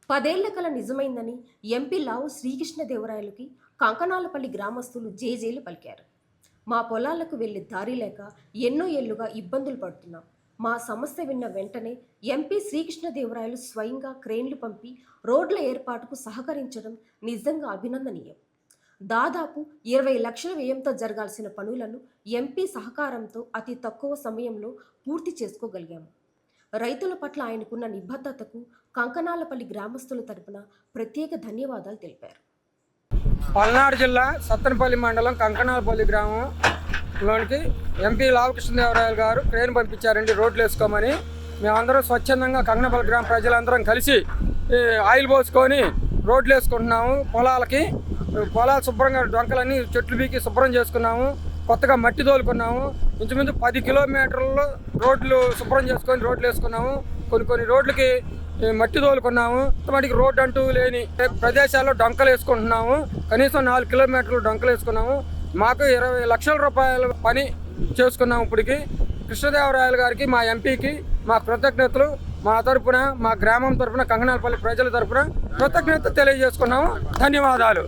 10 ఏళ్ల కల నిజమైందని ఎంపీ లావు శ్రీకృష్ణదేవరాయలుకి కంకనాలపల్లి గ్రామస్తులు జేజేలు పలికారు. మా పొలాలకు వెళ్లే దారి లేక ఎన్నో ఏళ్లుగా ఇబ్బందులు పడుతున్నాం. మా సమస్య విన్న వెంటనే ఎంపీ శ్రీకృష్ణదేవరాయలు స్వయంగా క్రేన్లు పంపి రోడ్ల ఏర్పాటుకు సహకరించడం నిజంగా అభినందనీయం. దాదాపు 20 లక్షల వ్యయంతో జరగాల్సిన పనులను ఎంపీ సహకారంతో అతి తక్కువ సమయంలో పూర్తి చేసుకోగలిగాము. రైతుల పట్ల ఆయనకున్న నిబద్ధతకు కంకనాలపల్లి గ్రామస్తుల తరపున ప్రత్యేక ధన్యవాదాలు తెలిపారు. పల్నాడు జిల్లా సత్తెనపల్లి మండలం కంకనాలపల్లి గ్రామంలోనికి ఎంపీ లావు కృష్ణదేవరాయలు గారు క్రేన్ పంపించారండి రోడ్లు వేసుకోమని. మేమందరం స్వచ్ఛందంగా కంకనాలపల్లి గ్రామ ప్రజలందరం కలిసి ఆయిల్ పోసుకొని రోడ్లు వేసుకుంటున్నాము. పొలాలు శుభ్రంగా డొంకలన్నీ చెట్లు బీకి శుభ్రం చేసుకున్నాము. కొత్తగా మట్టి తోలుకున్నాము. ఇంచుమించు 10 కిలోమీటర్లు రోడ్లు శుభ్రం చేసుకొని రోడ్లు వేసుకున్నాము. కొన్ని రోడ్లకి మట్టి తోలుకున్నాము. మటుకి రోడ్డు అంటూ లేని ప్రదేశాల్లో డొంకలు వేసుకుంటున్నాము. కనీసం 4 కిలోమీటర్లు డొంకలు వేసుకున్నాము. మాకు 20 లక్షల రూపాయల పని చేసుకున్నాము. ఇప్పటికి కృష్ణదేవరాయలు గారికి, మా ఎంపీకి మా కృతజ్ఞతలు. మా తరపున, మా గ్రామం తరపున, కంకనాలపల్లి ప్రజల తరపున కృతజ్ఞత తెలియజేసుకున్నాము. ధన్యవాదాలు.